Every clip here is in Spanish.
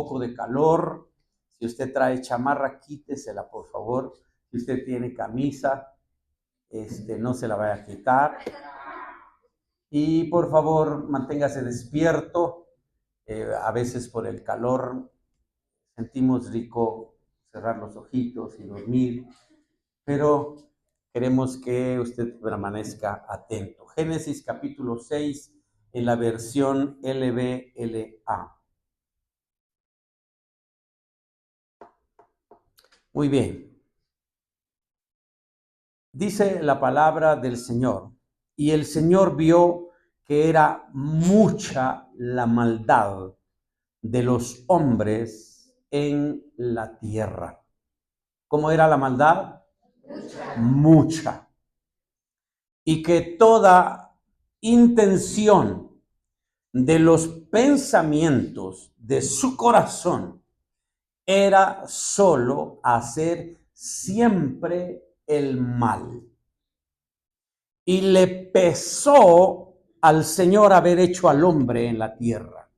poco de calor. Si usted trae chamarra, quítesela, por favor. Si usted tiene camisa, no se la vaya a quitar. Y por favor, manténgase despierto. A veces por el calor sentimos rico cerrar los ojitos y dormir, pero queremos que usted permanezca atento. Génesis capítulo 6 en la versión LBLA. Muy bien. Dice la palabra del Señor, y el Señor vio que era mucha la maldad de los hombres en la tierra. ¿Cómo era la maldad? Mucha. Y que toda intención de los pensamientos de su corazón era solo hacer siempre el mal. Y le pesó al Señor haber hecho al hombre en la tierra.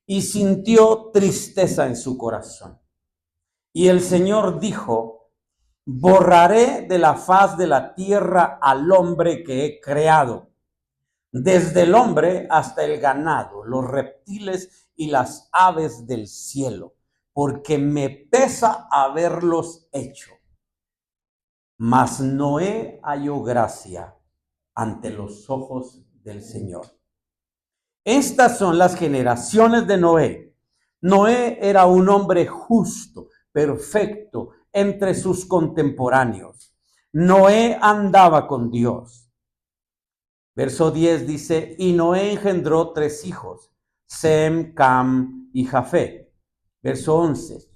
Y sintió tristeza en su corazón. Y el Señor dijo: borraré de la faz de la tierra al hombre que he creado, desde el hombre hasta el ganado, los reptiles y las aves del cielo, porque me pesa haberlos hecho. Mas Noé halló gracia ante los ojos del Señor. Estas son las generaciones de Noé. Noé era un hombre justo, perfecto, entre sus contemporáneos. Noé andaba con Dios. Verso 10 dice: y Noé engendró 3 hijos, Sem, Cam y Jafet. Verso 11.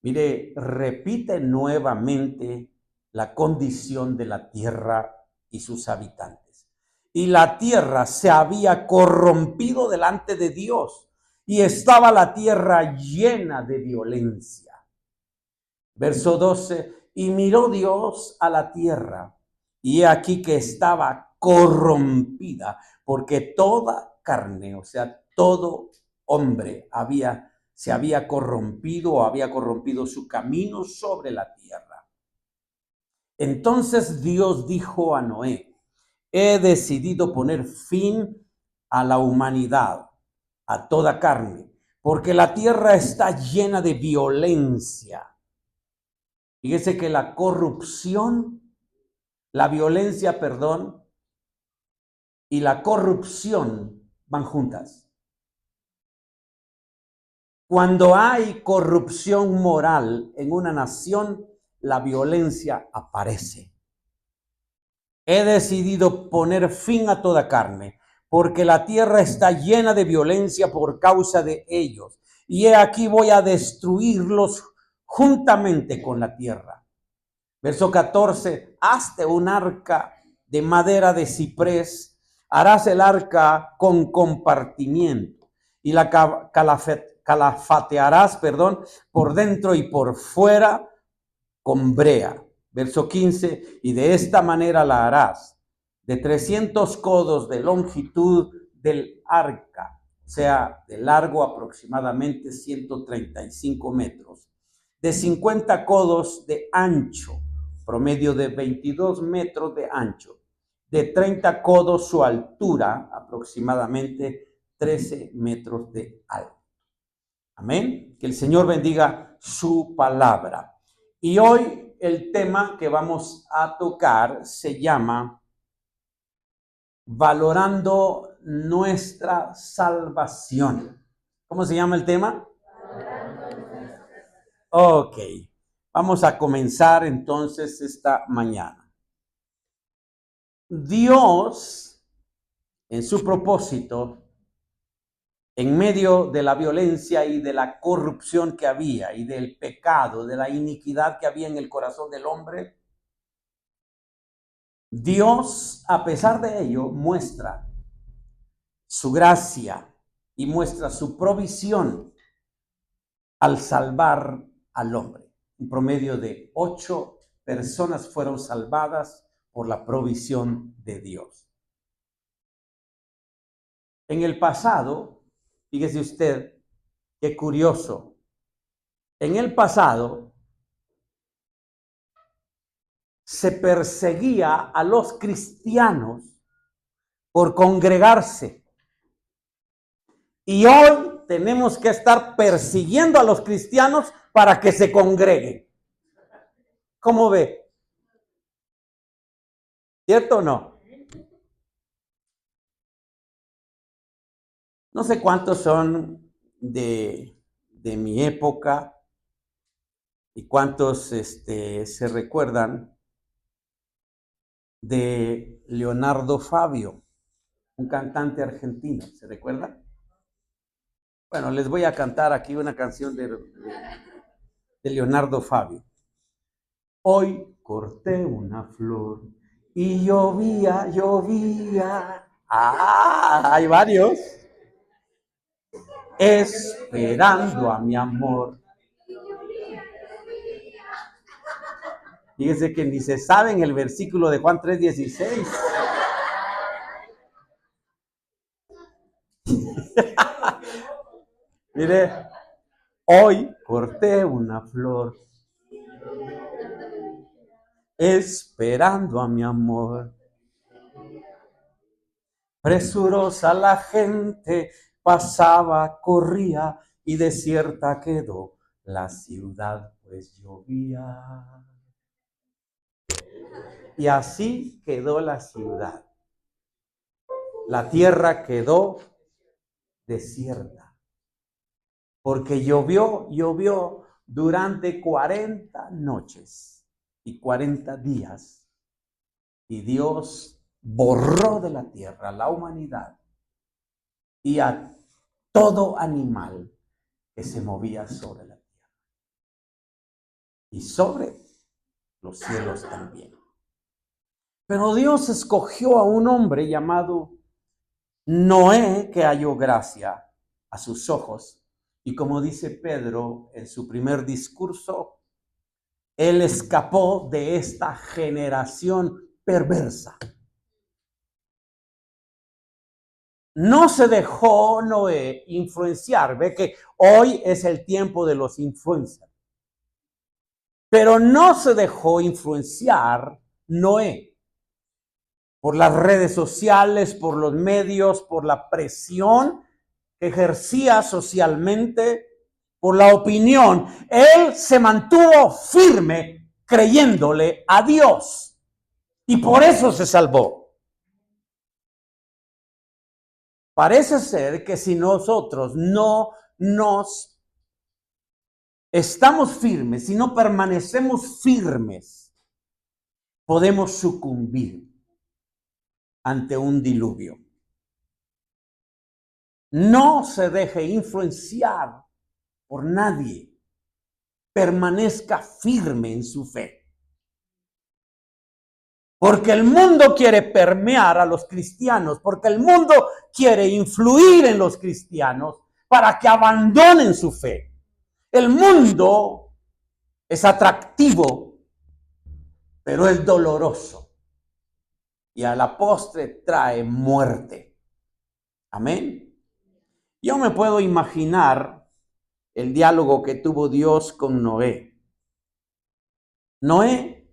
Mire, repite nuevamente la condición de la tierra y sus habitantes. Y la tierra se había corrompido delante de Dios, y estaba la tierra llena de violencia. Verso 12, y miró Dios a la tierra, y he aquí que estaba corrompida, porque toda carne, o sea, todo hombre se había corrompido o había corrompido su camino sobre la tierra. Entonces Dios dijo a Noé: he decidido poner fin a la humanidad, a toda carne, porque la tierra está llena de violencia. Fíjese que la corrupción, la violencia, perdón, y la corrupción van juntas. Cuando hay corrupción moral en una nación, la violencia aparece. He decidido poner fin a toda carne, porque la tierra está llena de violencia por causa de ellos. Y he aquí voy a destruirlos juntamente con la tierra. Verso 14, hazte un arca de madera de ciprés, harás el arca con compartimiento y la calafatearás, por dentro y por fuera con brea. Verso 15, y de esta manera la harás, de 300 codos de longitud del arca, o sea, de largo aproximadamente 135 metros, de 50 codos de ancho, promedio de 22 metros de ancho, de 30 codos su altura, aproximadamente 13 metros de alto. Amén. Que el Señor bendiga su palabra. Y hoy el tema que vamos a tocar se llama valorando nuestra salvación. ¿Cómo se llama el tema? Ok, vamos a comenzar entonces esta mañana. Dios, en su propósito, en medio de la violencia y de la corrupción que había y del pecado, de la iniquidad que había en el corazón del hombre, Dios, a pesar de ello, muestra su gracia y muestra su provisión al salvar al hombre. Un promedio de 8 personas fueron salvadas por la provisión de Dios. En el pasado, fíjese usted, qué curioso, En el pasado se perseguía a los cristianos por congregarse. Y hoy tenemos que estar persiguiendo a los cristianos para que se congreguen. ¿Cómo ve? ¿Cierto o no? No sé cuántos son de mi época y cuántos se recuerdan de Leonardo Fabio, un cantante argentino. ¿Se recuerda? Bueno, les voy a cantar aquí una canción de Leonardo Fabio. Hoy corté una flor y llovía, llovía. Ah, hay varios. Esperando a mi amor. Fíjese que ni se sabe en el versículo de Juan 3:16. Mire, hoy corté una flor esperando a mi amor. Presurosa la gente pasaba, corría y desierta quedó la ciudad, pues llovía. Y así quedó la ciudad. La tierra quedó desierta. Porque llovió durante 40 noches y 40 días. Y Dios borró de la tierra la humanidad y a todo animal que se movía sobre la tierra. Y sobre los cielos también. Pero Dios escogió a un hombre llamado Noé, que halló gracia a sus ojos. Y como dice Pedro en su primer discurso, él escapó de esta generación perversa. No se dejó Noé influenciar. Ve que hoy es el tiempo de los influencers. Pero no se dejó influenciar Noé por las redes sociales, por los medios, por la presión que ejercía socialmente, por la opinión. Él se mantuvo firme creyéndole a Dios y por eso se salvó. Parece ser que si nosotros no nos estamos firmes, si no permanecemos firmes, podemos sucumbir ante un diluvio. No se deje influenciar por nadie. Permanezca firme en su fe. Porque el mundo quiere permear a los cristianos, porque el mundo quiere influir en los cristianos para que abandonen su fe. El mundo es atractivo, pero es doloroso. Y a la postre trae muerte. Amén. Yo me puedo imaginar el diálogo que tuvo Dios con Noé. Noé,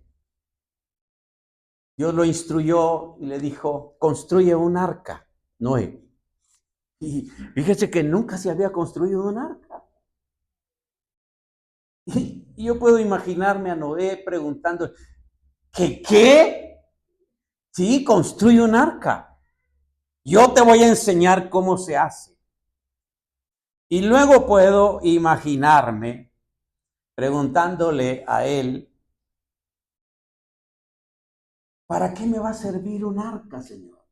Dios lo instruyó y le dijo, construye un arca, Noé. Y fíjese que nunca se había construido un arca. Y yo puedo imaginarme a Noé preguntando, ¿qué? Sí, construye un arca. Yo te voy a enseñar cómo se hace. Y luego puedo imaginarme preguntándole a él, ¿para qué me va a servir un arca, Señor?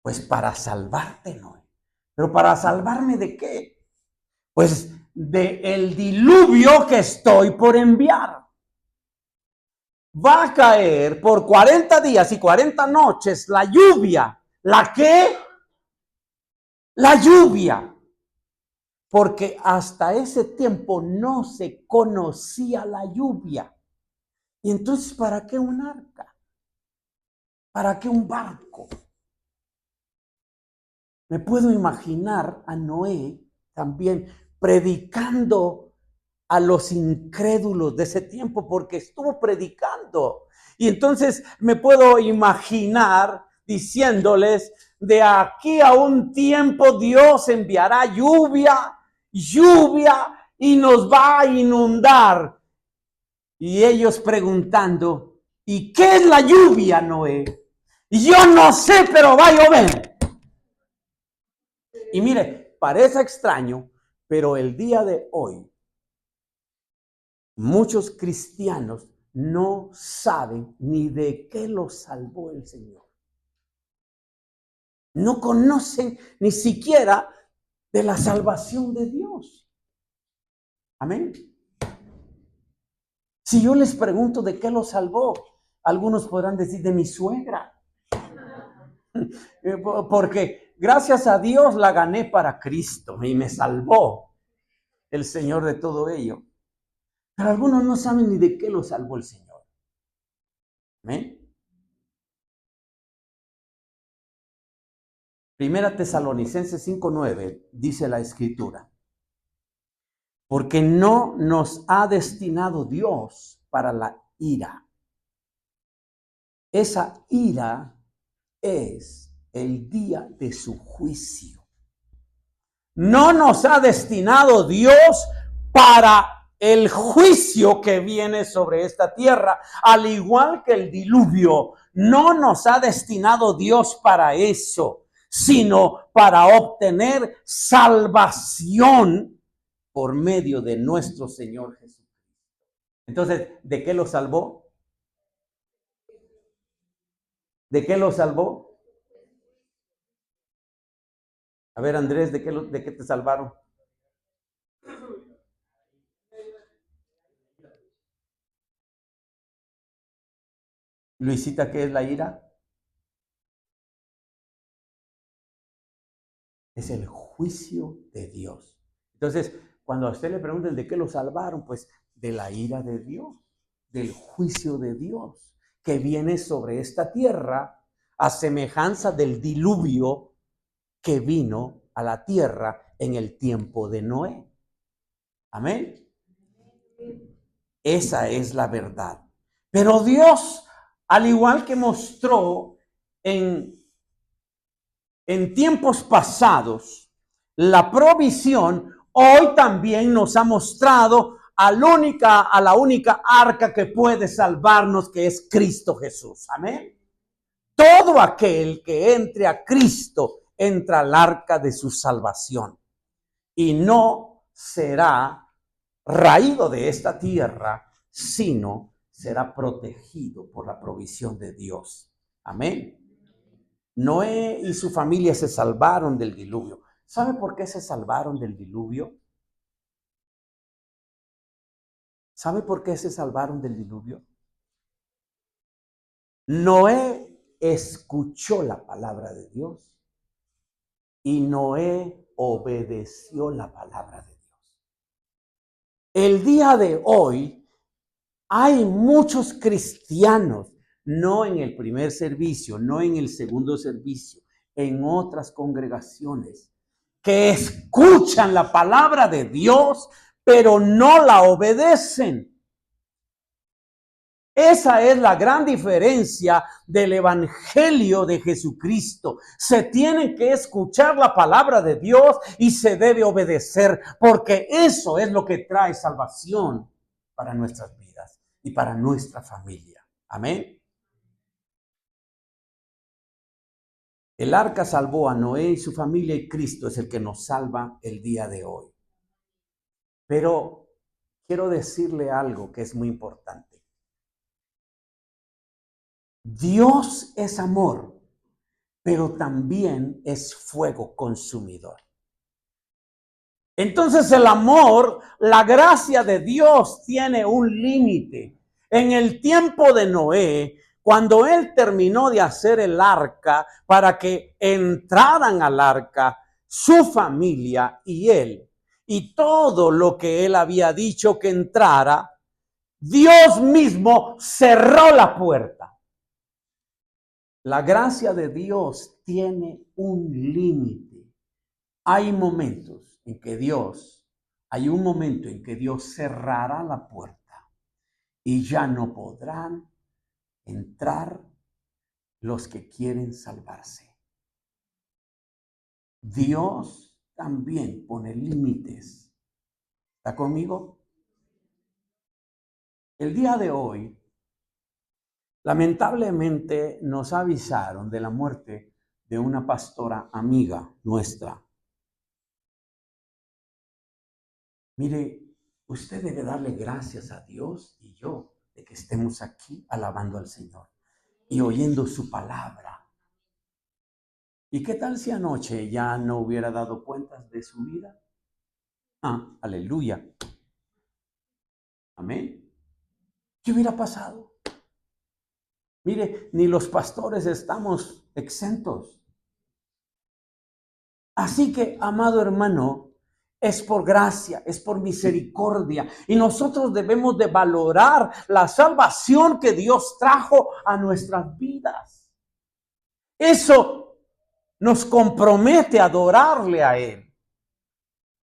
Pues para salvarte, Noé. ¿Pero para salvarme de qué? Pues del diluvio que estoy por enviar. Va a caer por 40 días y 40 noches la lluvia. ¿La qué? La lluvia. Porque hasta ese tiempo no se conocía la lluvia. Y entonces, ¿para qué un arca? ¿Para qué un barco? Me puedo imaginar a Noé también predicando a los incrédulos de ese tiempo porque estuvo predicando. Y entonces me puedo imaginar diciéndoles, de aquí a un tiempo Dios enviará lluvia y nos va a inundar. Y ellos preguntando, ¿y qué es la lluvia, Noé? Y yo no sé, pero va a llover. Y mire, parece extraño, pero el día de hoy, muchos cristianos no saben ni de qué los salvó el Señor. No conocen ni siquiera de la salvación de Dios. Amén. Si yo les pregunto de qué los salvó, algunos podrán decir de mi suegra. Porque gracias a Dios la gané para Cristo y me salvó el Señor de todo ello. Pero algunos no saben ni de qué lo salvó el Señor. ¿Amén? Primera Tesalonicenses 5:9 dice la Escritura. Porque no nos ha destinado Dios para la ira. Esa ira es el día de su juicio. No nos ha destinado Dios para el juicio que viene sobre esta tierra, al igual que el diluvio. No nos ha destinado Dios para eso, sino para obtener salvación por medio de nuestro Señor Jesús. Entonces, ¿de qué lo salvó? ¿De qué lo salvó? A ver, Andrés, ¿de qué te salvaron? Luisita, ¿qué es la ira? Es el juicio de Dios. Entonces, cuando a usted le pregunten de qué lo salvaron, pues de la ira de Dios, del juicio de Dios, que viene sobre esta tierra a semejanza del diluvio que vino a la tierra en el tiempo de Noé. Amén. Esa es la verdad. Pero Dios, al igual que mostró en tiempos pasados la provisión, hoy también nos ha mostrado a la única arca que puede salvarnos, que es Cristo Jesús. Amén. Todo aquel que entre a Cristo entra al arca de su salvación y no será raído de esta tierra, sino será protegido por la provisión de Dios. Amén. Noé y su familia se salvaron del diluvio. ¿Sabe por qué se salvaron del diluvio? ¿Sabe por qué se salvaron del diluvio? Noé escuchó la palabra de Dios y Noé obedeció la palabra de Dios. El día de hoy hay muchos cristianos, no en el primer servicio, no en el segundo servicio, en otras congregaciones, que escuchan la palabra de Dios, pero no la obedecen. Esa es la gran diferencia del evangelio de Jesucristo. Se tiene que escuchar la palabra de Dios y se debe obedecer, porque eso es lo que trae salvación para nuestras vidas y para nuestra familia. Amén. El arca salvó a Noé y su familia, y Cristo es el que nos salva el día de hoy. Pero quiero decirle algo que es muy importante. Dios es amor, pero también es fuego consumidor. Entonces el amor, la gracia de Dios tiene un límite. En el tiempo de Noé, cuando él terminó de hacer el arca para que entraran al arca su familia y él, y todo lo que él había dicho que entrara, Dios mismo cerró la puerta. La gracia de Dios tiene un límite. Hay momentos en que Dios hay un momento en que Dios cerrará la puerta y ya no podrán entrar los que quieren salvarse. Dios también pone límites. ¿Está conmigo? El día de hoy, lamentablemente, nos avisaron de la muerte de una pastora amiga nuestra. Mire, usted debe darle gracias a Dios y yo de que estemos aquí alabando al Señor y oyendo su palabra. ¿Y qué tal si anoche ya no hubiera dado cuentas de su vida? Ah, aleluya. Amén. ¿Qué hubiera pasado? Mire, ni los pastores estamos exentos. Así que, amado hermano, es por gracia, es por misericordia. Y nosotros debemos de valorar la salvación que Dios trajo a nuestras vidas. Eso nos compromete a adorarle a Él.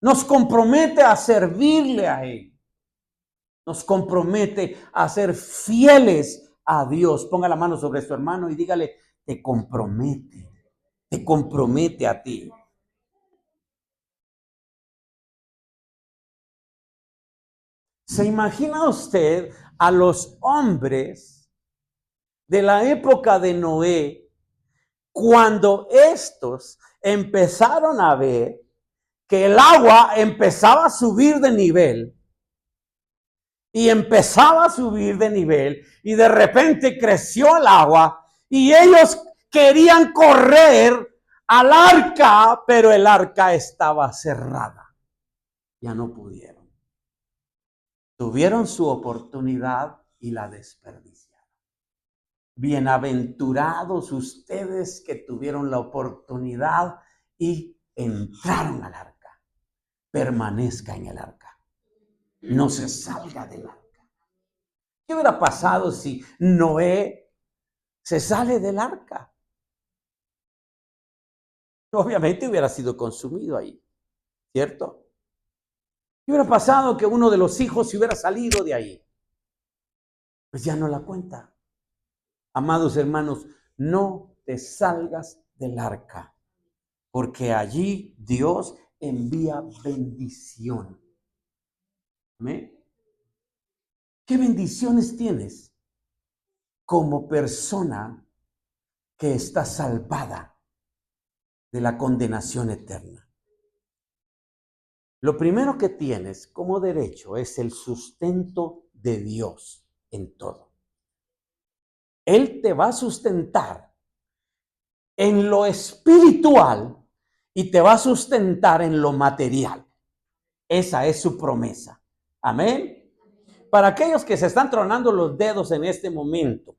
Nos compromete a servirle a Él. Nos compromete a ser fieles a Dios. Ponga la mano sobre su hermano y dígale, te compromete a ti. ¿Se imagina usted a los hombres de la época de Noé cuando estos empezaron a ver que el agua empezaba a subir de nivel y empezaba a subir de nivel y de repente creció el agua y ellos querían correr al arca, pero el arca estaba cerrada. Ya no pudieron. Tuvieron su oportunidad y la desperdiciaron. Bienaventurados ustedes que tuvieron la oportunidad y entraron al arca. Permanezca en el arca. No se salga del arca. ¿Qué hubiera pasado si Noé se sale del arca? Obviamente hubiera sido consumido ahí, ¿cierto? ¿Qué hubiera pasado que uno de los hijos se hubiera salido de ahí? Pues ya no la cuenta. Amados hermanos, no te salgas del arca, porque allí Dios envía bendición. ¿Amén? ¿Qué bendiciones tienes como persona que está salvada de la condenación eterna? Lo primero que tienes como derecho es el sustento de Dios en todo. Él te va a sustentar en lo espiritual y te va a sustentar en lo material. Esa es su promesa. Amén. Para aquellos que se están tronando los dedos en este momento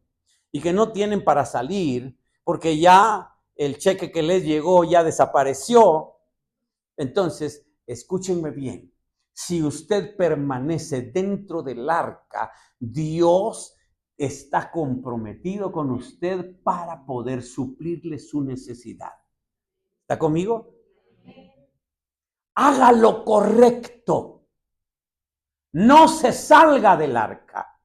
y que no tienen para salir porque ya el cheque que les llegó ya desapareció, entonces escúchenme bien. Si usted permanece dentro del arca, Dios está comprometido con usted para poder suplirle su necesidad. ¿Está conmigo? Haga lo correcto. No se salga del arca.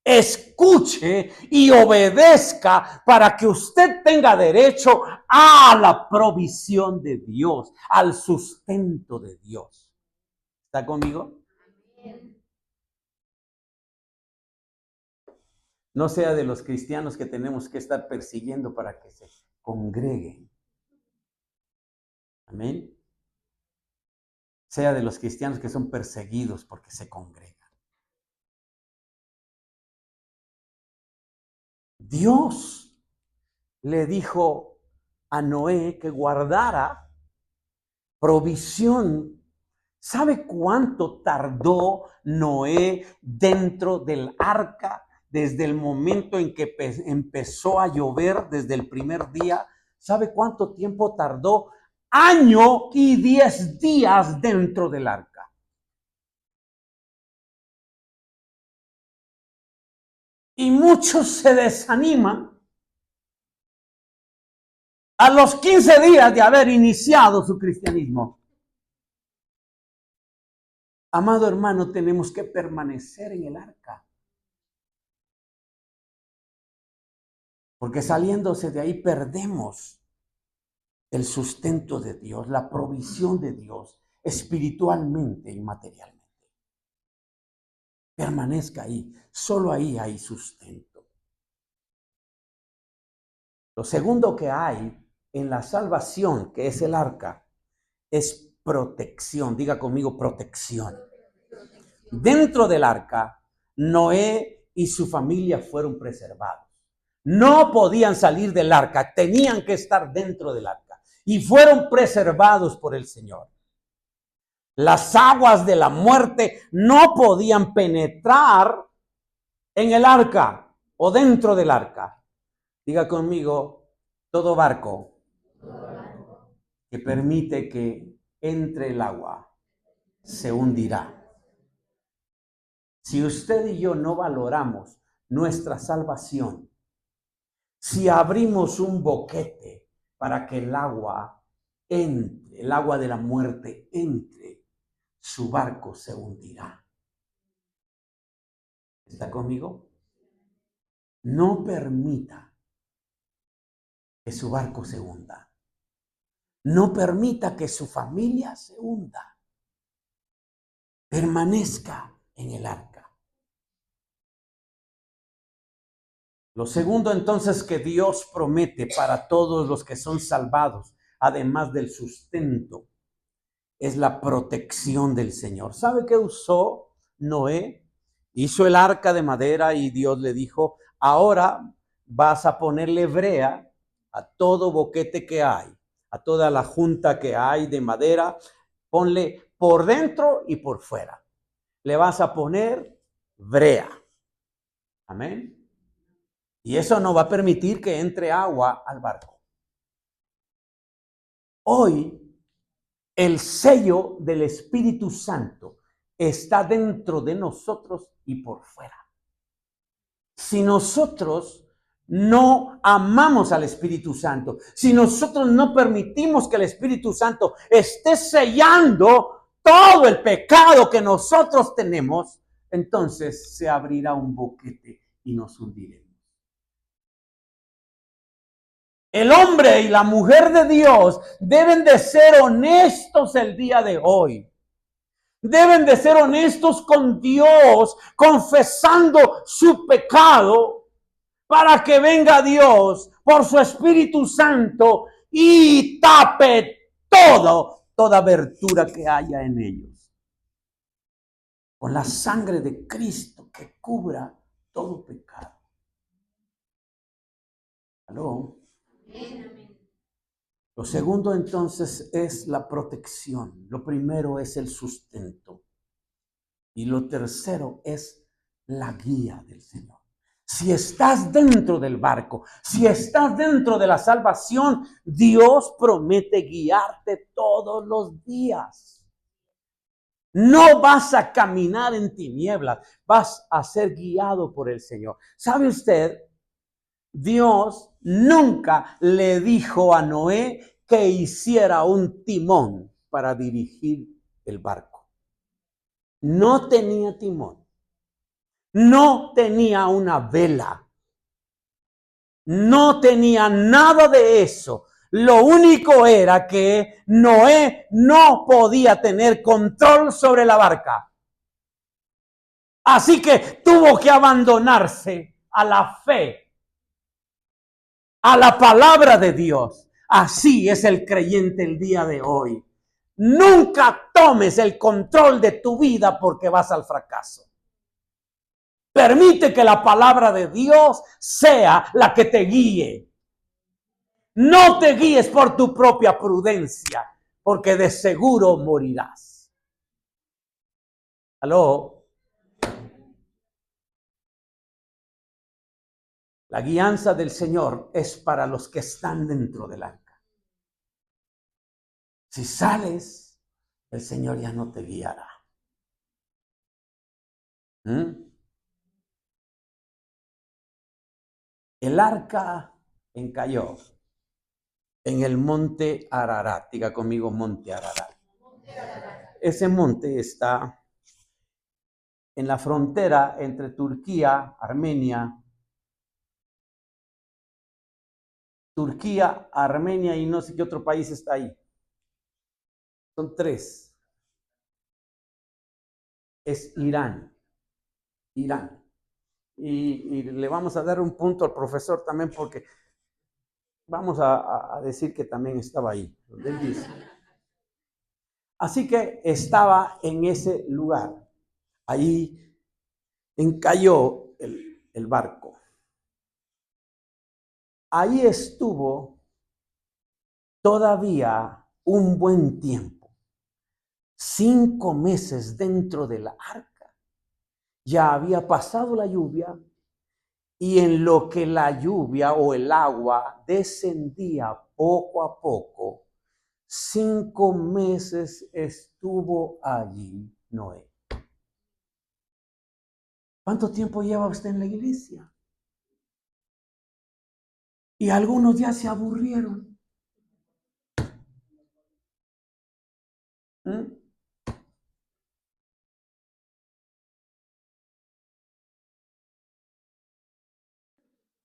Escuche y obedezca para que usted tenga derecho a la provisión de Dios, al sustento de Dios. ¿Está conmigo? No sea de los cristianos que tenemos que estar persiguiendo para que se congreguen. Amén. Sea de los cristianos que son perseguidos porque se congregan. Dios le dijo a Noé que guardara provisión. ¿Sabe cuánto tardó Noé dentro del arca desde el momento en que empezó a llover, desde el primer día? ¿Sabe cuánto tiempo tardó? 1 año y 10 días dentro del arca. Y muchos se desaniman a los 15 días de haber iniciado su cristianismo. Amado hermano, tenemos que permanecer en el arca. Porque saliéndose de ahí perdemos el sustento de Dios, la provisión de Dios, espiritualmente y materialmente. Permanezca ahí, solo ahí hay sustento. Lo segundo que hay en la salvación, que es el arca, es protección. Diga conmigo, protección. Dentro del arca, Noé y su familia fueron preservados. No podían salir del arca, tenían que estar dentro del arca y fueron preservados por el Señor. Las aguas de la muerte no podían penetrar en el arca o dentro del arca. Diga conmigo, todo barco que permite que entre el agua se hundirá. Si usted y yo no valoramos nuestra salvación, si abrimos un boquete para que el agua entre, el agua de la muerte entre, su barco se hundirá. ¿Está conmigo? No permita que su barco se hunda. No permita que su familia se hunda. Permanezca en el arca. Lo segundo entonces que Dios promete para todos los que son salvados, además del sustento, es la protección del Señor. ¿Sabe qué usó Noé? Hizo el arca de madera y Dios le dijo, ahora vas a ponerle brea a todo boquete que hay, a toda la junta que hay de madera, ponle por dentro y por fuera. Le vas a poner brea. Amén. Y eso no va a permitir que entre agua al barco. Hoy, el sello del Espíritu Santo está dentro de nosotros y por fuera. Si nosotros no amamos al Espíritu Santo, si nosotros no permitimos que el Espíritu Santo esté sellando todo el pecado que nosotros tenemos, entonces se abrirá un boquete y nos hundiremos. El hombre y la mujer de Dios deben de ser honestos el día de hoy. Deben de ser honestos con Dios, confesando su pecado, para que venga Dios por su Espíritu Santo y tape toda abertura que haya en ellos. Con la sangre de Cristo que cubra todo pecado. ¿Aló? Lo segundo entonces es la protección. Lo primero es el sustento. Y lo tercero es la guía del Señor. Si estás dentro del barco, si estás dentro de la salvación, Dios promete guiarte todos los días. No vas a caminar en tinieblas, vas a ser guiado por el Señor. ¿Sabe usted? Dios nunca le dijo a Noé que hiciera un timón para dirigir el barco. No tenía timón. No tenía una vela. No tenía nada de eso. Lo único era que Noé no podía tener control sobre la barca. Así que tuvo que abandonarse a la fe, a la palabra de Dios. Así es el creyente el día de hoy. Nunca tomes el control de tu vida porque vas al fracaso. Permite que la palabra de Dios sea la que te guíe. No te guíes por tu propia prudencia, porque de seguro morirás. ¿Aló? La guianza del Señor es para los que están dentro del arca. Si sales, el Señor ya no te guiará. El arca encalló en el monte Ararat. Diga conmigo, monte Ararat. Ese monte está en la frontera entre Turquía, Armenia y no sé qué otro país está ahí. Son tres. Es Irán. Y le vamos a dar un punto al profesor también porque vamos a decir que también estaba ahí, donde él dice. Así que estaba en ese lugar. Ahí encalló el barco. Ahí estuvo todavía un buen tiempo. 5 meses dentro de la arca. Ya había pasado la lluvia y en lo que la lluvia o el agua descendía poco a poco, 5 meses estuvo allí Noé. ¿Cuánto tiempo lleva usted en la iglesia? Y algunos ya se aburrieron. ¿Mm?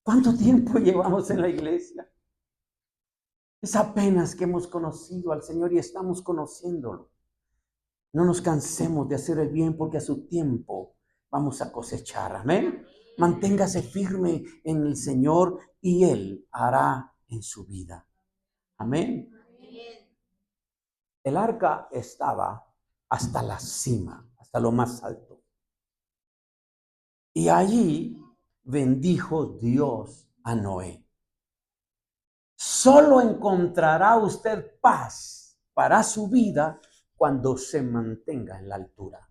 ¿Cuánto tiempo llevamos en la iglesia? Es apenas que hemos conocido al Señor y estamos conociéndolo. No nos cansemos de hacer el bien porque a su tiempo vamos a cosechar. Amén. Manténgase firme en el Señor y Él hará en su vida. Amén. El arca estaba hasta la cima, hasta lo más alto. Y allí bendijo Dios a Noé. Solo encontrará usted paz para su vida cuando se mantenga en la altura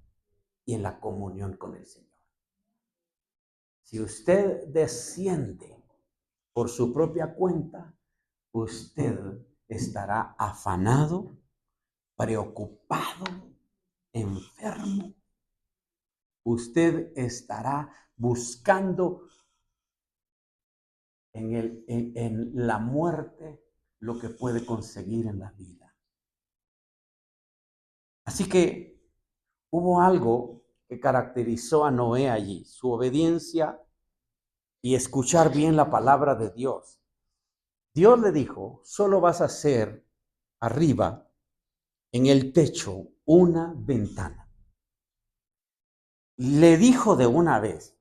y en la comunión con el Señor. Si usted desciende por su propia cuenta, usted estará afanado, preocupado, enfermo. Usted estará buscando en la muerte lo que puede conseguir en la vida. Así que hubo algo que caracterizó a Noé allí, su obediencia y escuchar bien la palabra de Dios. Dios le dijo, solo vas a hacer arriba, en el techo, una ventana. Le dijo de una vez,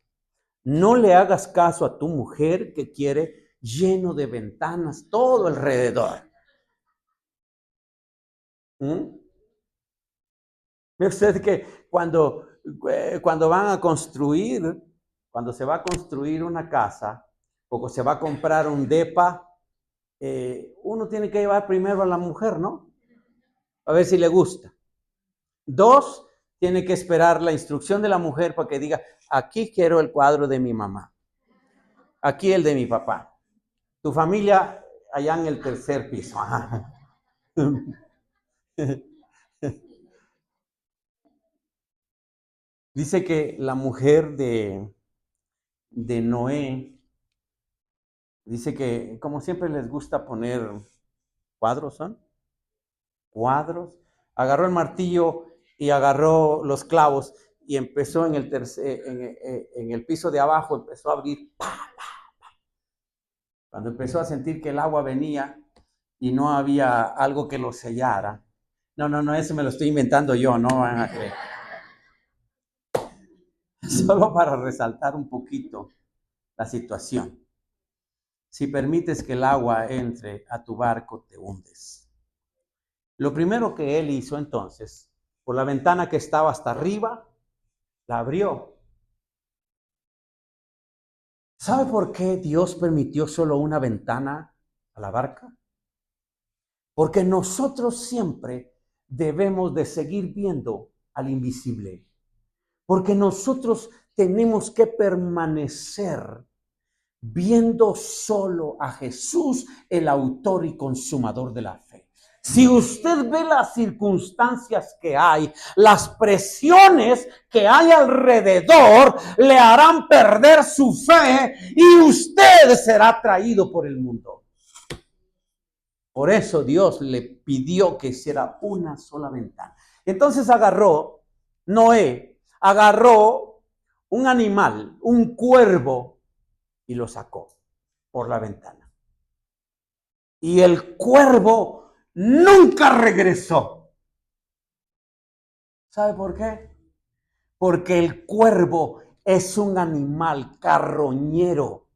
no le hagas caso a tu mujer que quiere lleno de ventanas todo alrededor. Ve usted que cuando van a construir, cuando se va a construir una casa o se va a comprar un depa, uno tiene que llevar primero a la mujer, ¿no? A ver si le gusta. 2, tiene que esperar la instrucción de la mujer para que diga, aquí quiero el cuadro de mi mamá, aquí el de mi papá. Tu familia allá en el tercer piso. Dice que la mujer de Noé, dice que como siempre les gusta poner cuadros, ¿son? Cuadros. Agarró el martillo y agarró los clavos y empezó en el piso de abajo, empezó a abrir. ¡Pa, pa! Cuando empezó a sentir que el agua venía y no había algo que lo sellara. No, eso me lo estoy inventando yo, no van a creer. Solo para resaltar un poquito la situación. Si permites que el agua entre a tu barco, te hundes. Lo primero que él hizo entonces, por la ventana que estaba hasta arriba, la abrió. ¿Sabe por qué Dios permitió solo una ventana a la barca? Porque nosotros siempre debemos de seguir viendo al invisible. Porque nosotros tenemos que permanecer viendo solo a Jesús, el autor y consumador de la fe. Si usted ve las circunstancias que hay, las presiones que hay alrededor, le harán perder su fe y usted será traído por el mundo. Por eso Dios le pidió que hiciera una sola ventana. Entonces Noé agarró un animal, un cuervo, y lo sacó por la ventana. Y el cuervo nunca regresó. ¿Sabe por qué? Porque el cuervo es un animal carroñero.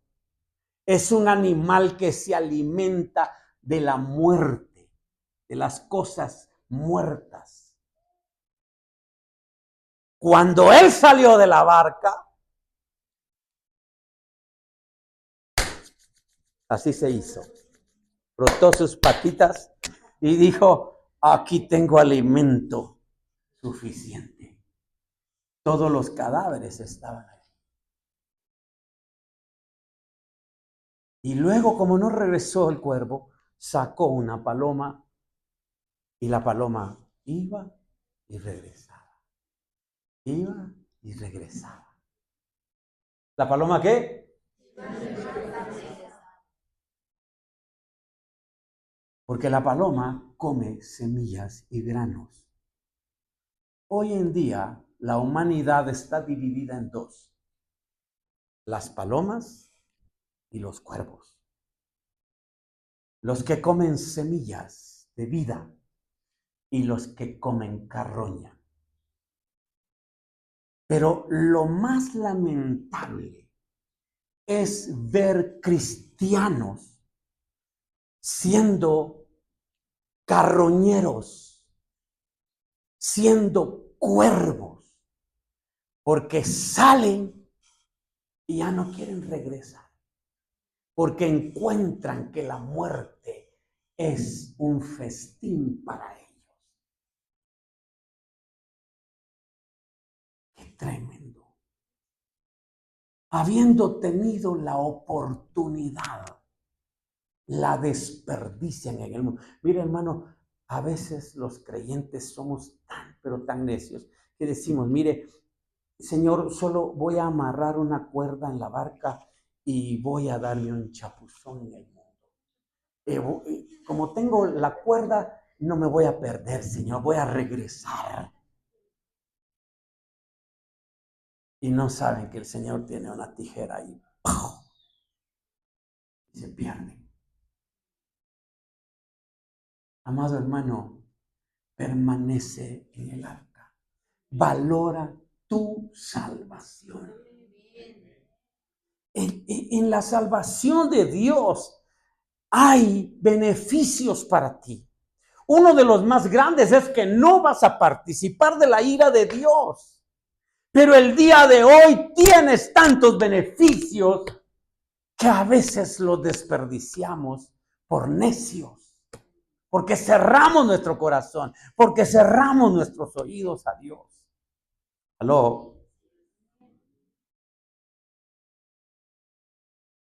Es un animal que se alimenta de la muerte, de las cosas muertas. Cuando él salió de la barca, así se hizo. Frotó sus patitas y dijo, aquí tengo alimento suficiente. Todos los cadáveres estaban ahí. Y luego, como no regresó el cuervo, sacó una paloma y la paloma iba y regresaba. Iba y regresaba. ¿La paloma qué? Porque la paloma come semillas y granos. Hoy en día la humanidad está dividida en dos: las palomas y los cuervos. Los que comen semillas de vida y los que comen carroña. Pero lo más lamentable es ver cristianos siendo carroñeros, siendo cuervos, porque salen y ya no quieren regresar, porque encuentran que la muerte es un festín para ellos. ¡Qué tremendo! Habiendo tenido la oportunidad, la desperdician en el mundo. Mire, hermano, a veces los creyentes somos tan, pero tan necios que decimos, mire, Señor, solo voy a amarrar una cuerda en la barca y voy a darme un chapuzón en el mundo. Como tengo la cuerda, no me voy a perder, Señor, voy a regresar. Y no saben que el Señor tiene una tijera ahí. ¡Pau! Y se pierden. Amado hermano, permanece en el arca. Valora tu salvación. En la salvación de Dios hay beneficios para ti. Uno de los más grandes es que no vas a participar de la ira de Dios. Pero el día de hoy tienes tantos beneficios que a veces los desperdiciamos por necios, porque cerramos nuestro corazón, porque cerramos nuestros oídos a Dios. ¿Aló?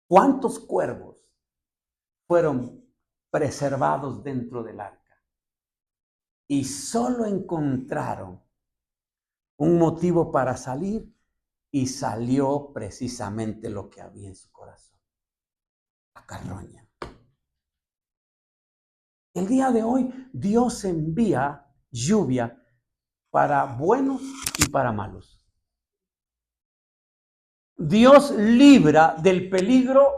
¿Cuántos cuervos fueron preservados dentro del arca? Y solo encontraron un motivo para salir y salió precisamente lo que había en su corazón: la carroña. El día de hoy Dios envía lluvia para buenos y para malos. Dios libra del peligro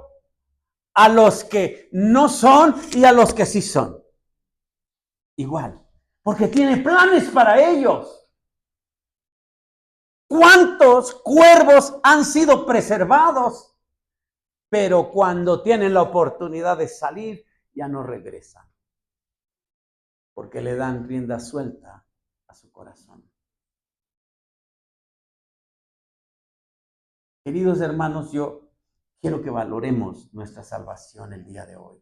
a los que no son y a los que sí son. Igual, porque tiene planes para ellos. ¿Cuántos cuervos han sido preservados? Pero cuando tienen la oportunidad de salir, ya no regresan, porque le dan rienda suelta a su corazón. Queridos hermanos, yo quiero que valoremos nuestra salvación el día de hoy.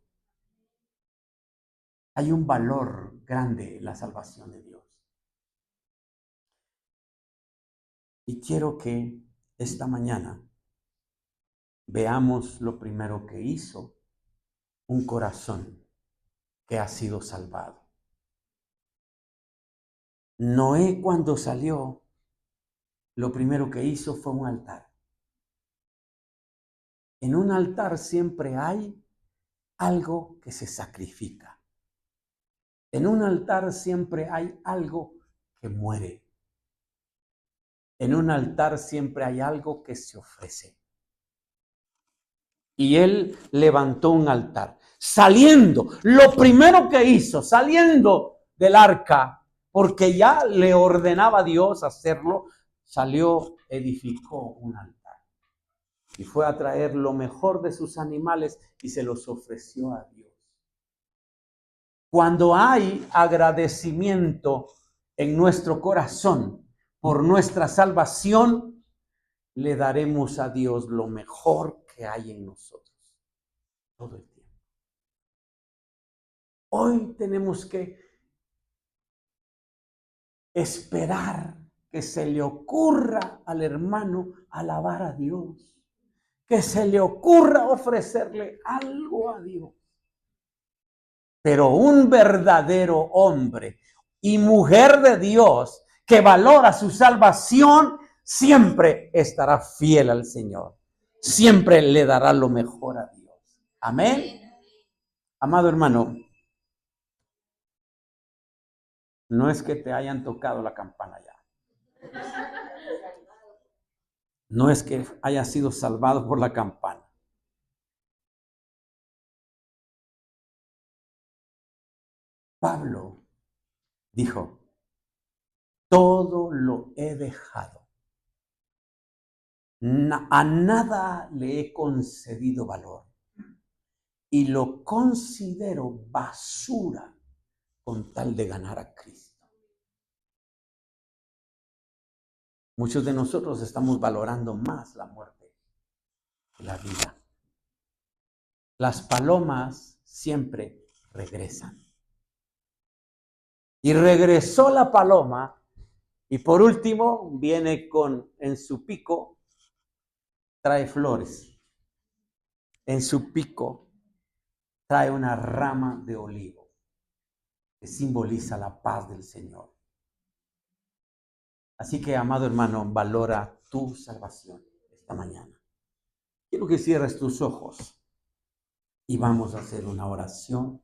Hay un valor grande en la salvación de Dios. Y quiero que esta mañana veamos lo primero que hizo un corazón que ha sido salvado. Noé, cuando salió, lo primero que hizo fue un altar. En un altar siempre hay algo que se sacrifica. En un altar siempre hay algo que muere. En un altar siempre hay algo que se ofrece. Y él levantó un altar. Saliendo, lo primero que hizo, saliendo del arca, porque ya le ordenaba a Dios hacerlo, salió, edificó un altar. Y fue a traer lo mejor de sus animales y se los ofreció a Dios. Cuando hay agradecimiento en nuestro corazón por nuestra salvación, le daremos a Dios lo mejor que hay en nosotros todo el tiempo. Hoy tenemos que esperar que se le ocurra al hermano alabar a Dios, que se le ocurra ofrecerle algo a Dios. Pero un verdadero hombre y mujer de Dios que valora su salvación siempre estará fiel al Señor. Siempre le dará lo mejor a Dios. Amén. Amado hermano, no es que te hayan tocado la campana ya. No es que hayas sido salvado por la campana. Pablo dijo, todo lo he dejado. A nada le he concedido valor. Y lo considero basura con tal de ganar a Cristo. Muchos de nosotros estamos valorando más la muerte que la vida. Las palomas siempre regresan. Y regresó la paloma y por último viene en su pico, trae flores. En su pico trae una rama de olivo que simboliza la paz del Señor. Así que, amado hermano, valora tu salvación esta mañana. Quiero que cierres tus ojos y vamos a hacer una oración